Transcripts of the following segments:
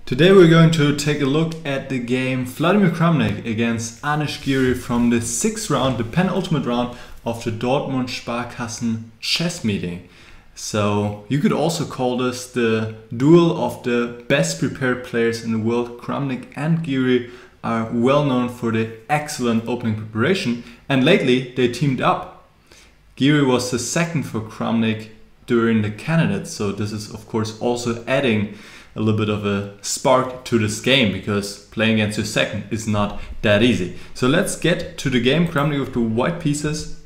Today we're going to take a look at the game Vladimir Kramnik against Anish Giri from the 6th round, the penultimate round of the Dortmund Sparkassen Chess Meeting. So you could also call this the duel of the best prepared players in the world. Kramnik and Giri are well known for the excellent opening preparation, and lately they teamed up. Giri was the second for Kramnik during the candidates, so this is of course also adding a little bit of a spark to this game, because playing against your second is not that easy. So let's get to the game. Kramnik with the white pieces.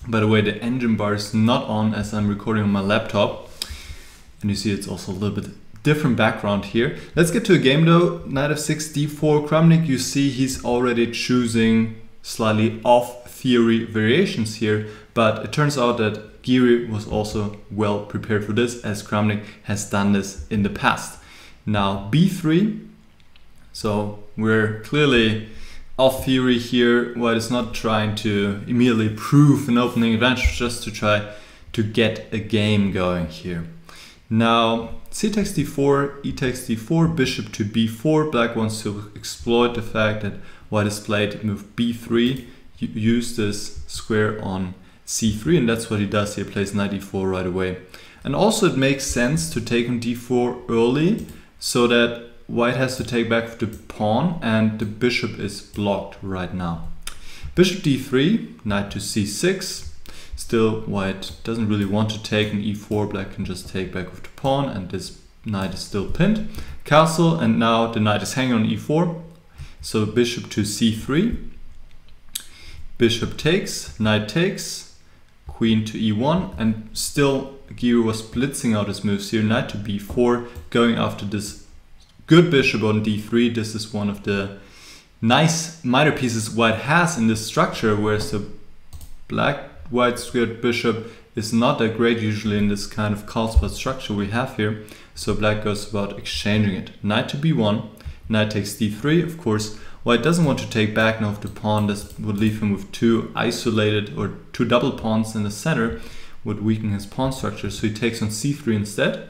By the way, the engine bar is not on as I'm recording on my laptop, and you see it's also a little bit different background here. Let's get to the game though. Knight f6, d4. Kramnik, you see he's already choosing slightly off theory variations here, but it turns out that Giri was also well prepared for this, as Kramnik has done this in the past. Now b3, so we're clearly off theory here. White is not trying to immediately prove an opening advantage, just to try to get a game going here. Now c takes d4, e takes d4, bishop to b4. Black wants to exploit the fact that white has played move b3, use this square on c3, and that's what he does here, plays knight e4 right away. And also it makes sense to take on d4 early, so that white has to take back the pawn and the bishop is blocked right now. Bishop d3, knight to c6. Still, white doesn't really want to take an e4, black can just take back with the pawn, and this knight is still pinned. Castle, and now the knight is hanging on e4. So bishop to c3. Bishop takes, knight takes, queen to e1, and still Giri was blitzing out his moves here. Knight to b4, going after this good bishop on d3. This is one of the nice minor pieces white has in this structure, whereas the white squared bishop is not that great usually in this kind of Carlsbad structure we have here. So black goes about exchanging it. Knight to b1, knight takes d3. Of course, white doesn't want to take back now of the pawn. This would leave him with two isolated or two double pawns in the center, would weaken his pawn structure. So he takes on c3 instead.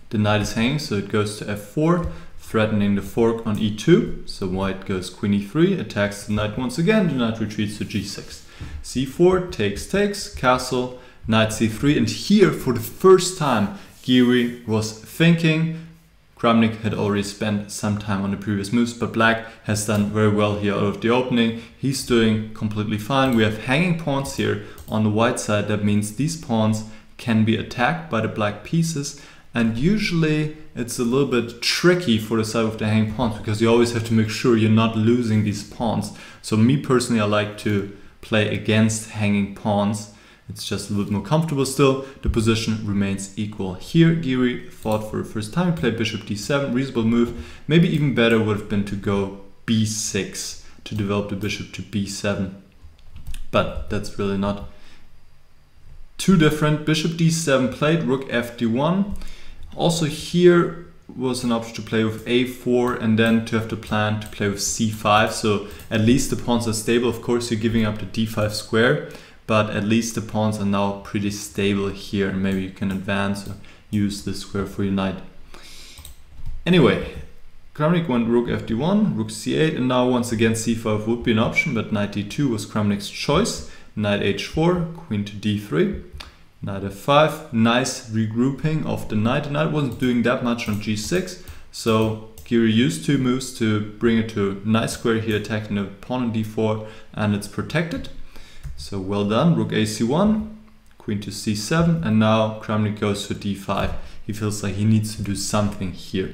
The knight is hanging, so it goes to f4, threatening the fork on e2. So white goes queen e3, attacks the knight once again. The knight retreats to g6. c4, takes, castle, knight c3. And here, for the first time, Giri was thinking. Kramnik had already spent some time on the previous moves, but black has done very well here out of the opening. He's doing completely fine. We have hanging pawns here on the white side. That means these pawns can be attacked by the black pieces. And usually it's a little bit tricky for the side with the hanging pawns, because you always have to make sure you're not losing these pawns. So me personally, I like to play against hanging pawns. It's just a little bit more comfortable. Still, the position remains equal. Here, Giri thought for the first time, he played bishop d7, reasonable move. Maybe even better would have been to go b6 to develop the bishop to b7. But that's really not too different. Bishop d7 played, rook fd1. Also here was an option to play with a4 and then to have the plan to play with c5. So at least the pawns are stable. Of course, you're giving up the d5 square, but at least the pawns are now pretty stable here, and maybe you can advance or use this square for your knight. Anyway, Kramnik went rook fd1, rook c8, and now once again c5 would be an option, but knight d2 was Kramnik's choice. Knight h4, queen to d3, knight f5, nice regrouping of the knight. The knight wasn't doing that much on g6, so Giri used two moves to bring it to a nice square here, attacking the pawn on d4, and it's protected. So well done. Rook ac1, queen to c7, and now Kramnik goes to d5. He feels like he needs to do something here.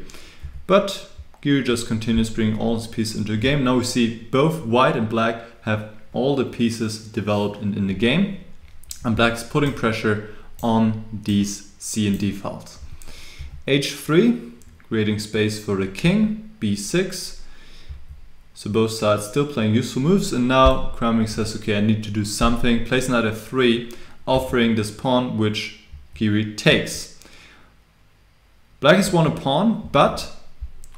But Giri just continues bringing all his pieces into the game. Now we see both white and black have all the pieces developed in the game, and black is putting pressure on these c and d files. h3, creating space for the king, b6. So both sides still playing useful moves, and now Kramnik says, okay, I need to do something. Plays knight f3, offering this pawn, which Giri takes. Black has won a pawn, but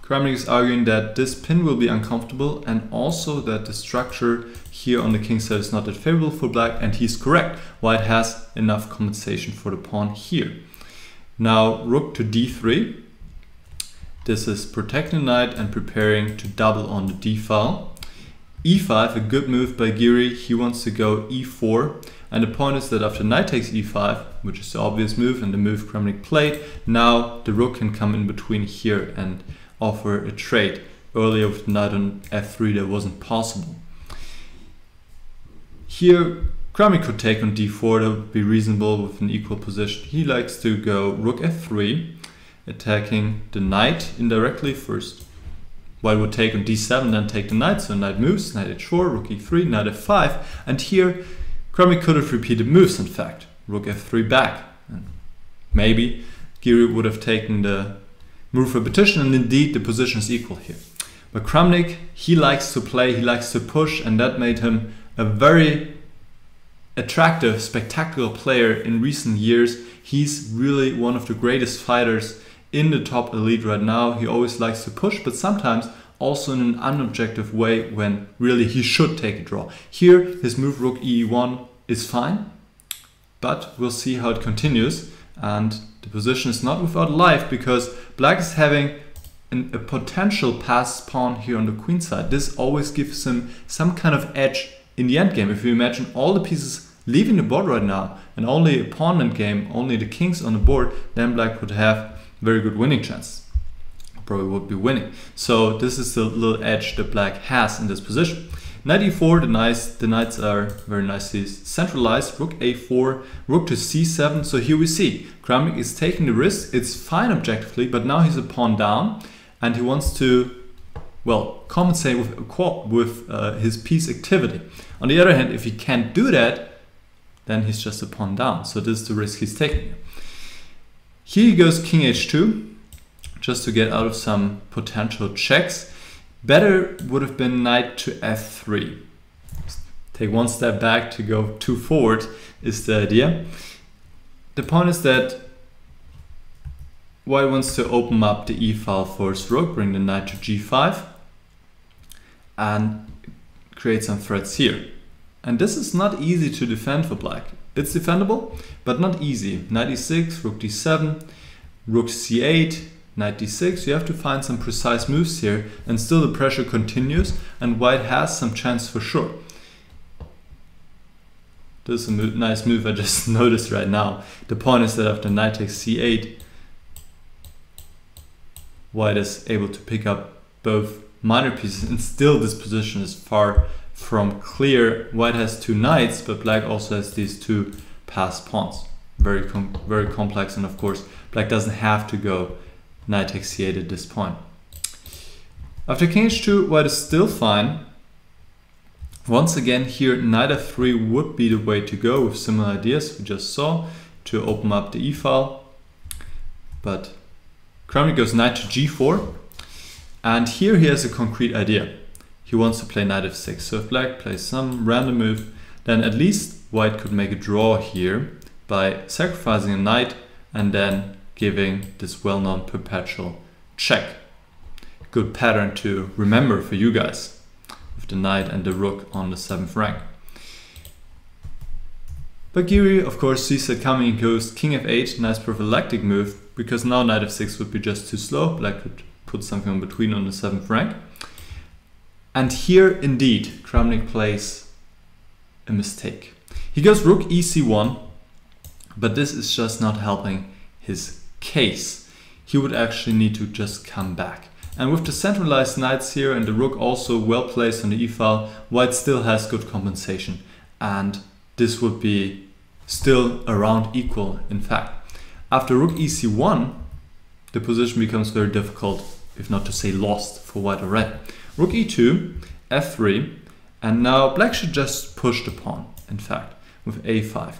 Kramnik is arguing that this pin will be uncomfortable, and also that the structure here on the king side is not that favorable for black, and he's correct. White has enough compensation for the pawn here. Now rook to d3. This is protecting the knight and preparing to double on the d file. e5, a good move by Giri. He wants to go e4. And the point is that after knight takes e5, which is the obvious move and the move Kramnik played, now the rook can come in between here and offer a trade. Earlier with knight on f3 that wasn't possible. Here Kramnik could take on d4, that would be reasonable with an equal position. He likes to go rook f3, attacking the knight indirectly first. White would take on d7, then take the knight, so knight moves, knight h4, rook e3, knight f5, and here Kramnik could have repeated moves in fact. Rook f3 back. And maybe Giri would have taken the move repetition, and indeed the position is equal here. But Kramnik, he likes to play, he likes to push, and that made him a very attractive, spectacular player in recent years. He's really one of the greatest fighters in the top elite right now. He always likes to push, but sometimes also in an unobjective way when really he should take a draw. Here his move rook e1 is fine, but we'll see how it continues. And the position is not without life because black is having a potential passed pawn here on the queen side. This always gives him some kind of edge in the endgame. If you imagine all the pieces leaving the board right now and only a pawn endgame, only the kings on the board, then black would have very good winning chance. Probably would be winning. So this is the little edge that black has in this position. Knight e4, the knights are very nicely centralized. Rook a4, rook to c7. So here we see Kramnik is taking the risk. It's fine objectively, but now he's a pawn down and he wants to, well, compensate with his piece activity. On the other hand, if he can't do that, then he's just a pawn down. So this is the risk he's taking. Here he goes king h2, just to get out of some potential checks. Better would have been knight to f3. Take one step back to go 2 forward is the idea. The point is that White wants to open up the e file for his rook, bring the knight to g5 and create some threats here. And this is not easy to defend for black. It's defendable, but not easy. Knight e6, rook d7, rook c8, knight d6. You have to find some precise moves here, and still the pressure continues, and white has some chance for sure. This is a nice move I just noticed right now. The point is that after knight takes c8, white is able to pick up both minor pieces, and still this position is far from clear. White has 2 knights, but black also has these 2 passed pawns. Very complex, and of course black doesn't have to go knight takes c8 at this point. After king h2, white is still fine. Once again here knight f3 would be the way to go with similar ideas we just saw to open up the e file. But Kramnik goes knight to g4, and here he has a concrete idea. He wants to play knight f6. So if black plays some random move, then at least white could make a draw here by sacrificing a knight and then giving this well-known perpetual check. Good pattern to remember for you guys, with the knight and the rook on the 7th rank. But Giri, of course, sees that coming and goes king f8, nice prophylactic move, because now knight f6 would be just too slow. Black could put something in between on the 7th rank. And here, indeed, Kramnik plays a mistake. He goes rook ec1, but this is just not helping his case. He would actually need to just come back. And with the centralized knights here and the rook also well placed on the e-file, white still has good compensation. And this would be still around equal, in fact. After rook ec1, the position becomes very difficult, if not to say lost, for white already. Rook e2, f3, and now black should just push the pawn, in fact, with a5.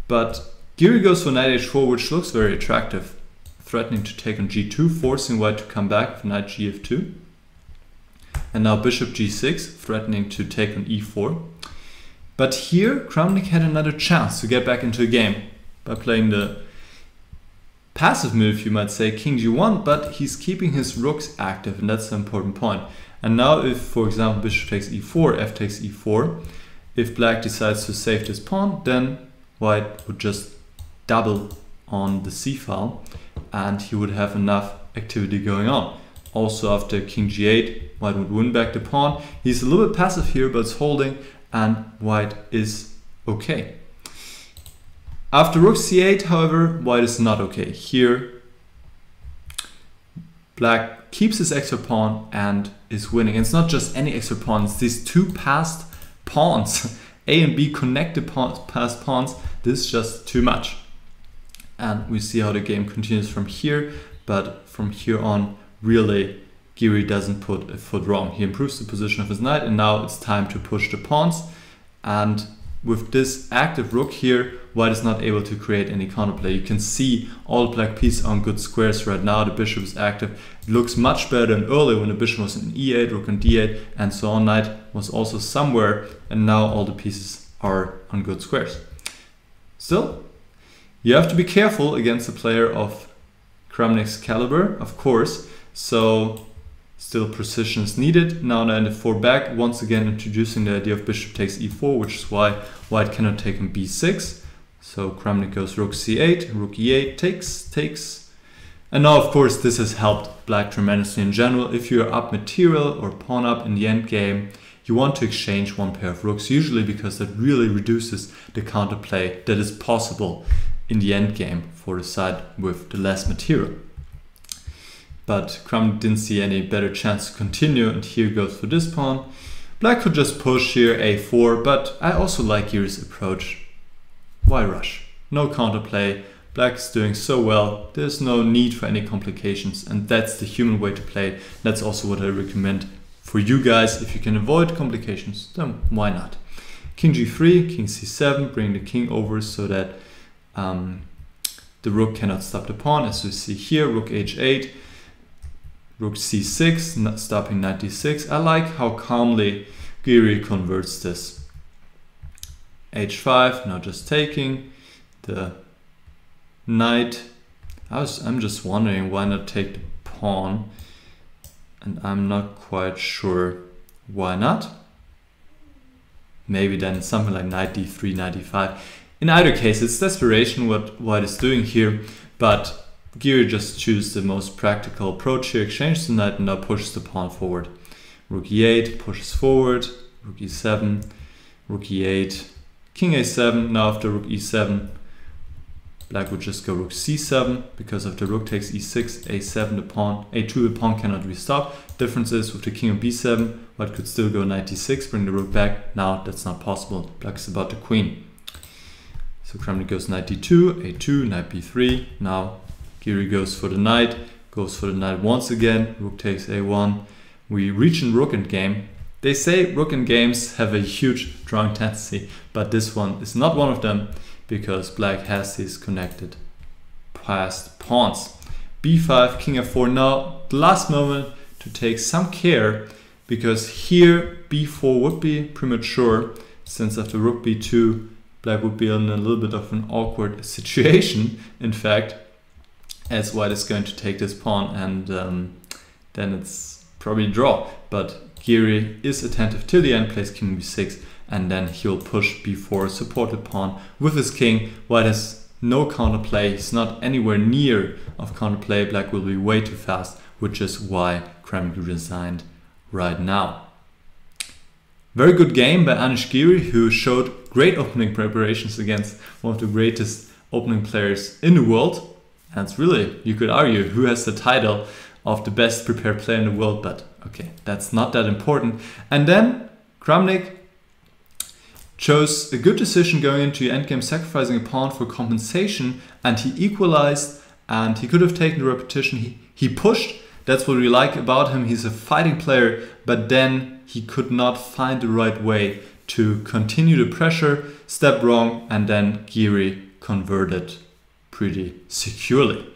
But Giri goes for knight h4, which looks very attractive, threatening to take on g2, forcing white to come back with knight gf2. And now bishop g6, threatening to take on e4. But here, Kramnik had another chance to get back into a game by playing the passive move, you might say, king g1, but he's keeping his rooks active, and that's the important point. And now if, for example, bishop takes e4, f takes e4, if black decides to save this pawn, then white would just double on the c-file, and he would have enough activity going on. Also after king g8, white would win back the pawn. He's a little bit passive here, but it's holding, and white is okay. After rook c8, however, white is not okay. Here, black keeps his extra pawn and is winning. And it's not just any extra pawns, these two passed pawns, A and B connected passed pawns, this is just too much. And we see how the game continues from here, but from here on, really, Giri doesn't put a foot wrong. He improves the position of his knight, and now it's time to push the pawns. And with this active rook here, white is not able to create any counterplay. You can see all the black pieces are on good squares right now. The bishop is active. It looks much better than earlier when the bishop was in e8, rook on d8, and so on. Knight was also somewhere, and now all the pieces are on good squares. Still, you have to be careful against a player of Kramnik's caliber, of course. So still precision is needed. Now in the 4 back, once again introducing the idea of bishop takes e4, which is why white cannot take on b6. So Kramnik goes rook c8, rook e8, takes. And now of course this has helped black tremendously in general. If you're up material or pawn up in the endgame, you want to exchange one pair of rooks, usually because that really reduces the counterplay that is possible in the endgame for the side with the less material. But Kramnik didn't see any better chance to continue, and here goes for this pawn. Black could just push here a4, but I also like Giri's approach. Why rush? No counterplay. Black is doing so well. There's no need for any complications, and that's the human way to play. That's also what I recommend for you guys. If you can avoid complications, then why not? King g3, king c7, bring the king over so that the rook cannot stop the pawn, as you see here. Rook h8. Rook c6, not stopping knight d6. I like how calmly Giri converts this. h5, now just taking the knight. I'm just wondering why not take the pawn, and I'm not quite sure why not. Maybe then something like knight d3, knight d5. In either case, it's desperation what white is doing here, but Giri just chooses the most practical approach here, exchanges the knight and now pushes the pawn forward. Rook e8 pushes forward, rook e7, rook e8, king a7. Now after rook e7, black would just go rook c7 because if the rook takes e6, a7, the pawn, a2, the pawn cannot be stopped. Difference is with the king on b7, white could still go knight d6, bring the rook back. Now that's not possible. Black is about the queen. So Kramnik goes knight d2, a2, knight b3. Now Giri goes for the knight once again, rook takes a1. We reach in rook endgame. They say rook endgames have a huge drawing tendency, but this one is not one of them because black has these connected passed pawns. b5, king f4. Now the last moment to take some care, because here b4 would be premature, since after rook b2 black would be in a little bit of an awkward situation, in fact, as white is going to take this pawn, and then it's probably a draw. But Giri is attentive till the end, plays king b6, and then he'll push b4, support the pawn with his king. White has no counterplay, he's not anywhere near of counterplay. Black will be way too fast, which is why Kramnik resigned right now. Very good game by Anish Giri, who showed great opening preparations against one of the greatest opening players in the world. And it's really, you could argue, who has the title of the best prepared player in the world, but okay, that's not that important. And then Kramnik chose a good decision going into the endgame, sacrificing a pawn for compensation, and he equalized, and he could have taken the repetition. He pushed. That's what we like about him. He's a fighting player, but then he could not find the right way to continue the pressure, step wrong, and then Giri converted pretty securely.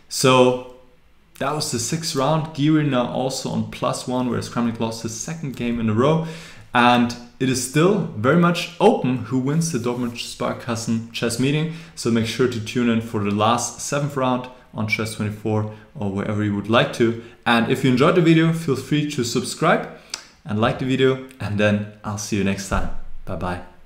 So that was the 6th round. Giri now also on +1, whereas Kramnik lost his 2nd game in a row. And it is still very much open who wins the Dortmund Sparkassen Chess Meeting. So make sure to tune in for the last 7th round on Chess24 or wherever you would like to. And if you enjoyed the video, feel free to subscribe and like the video. And then I'll see you next time. Bye bye.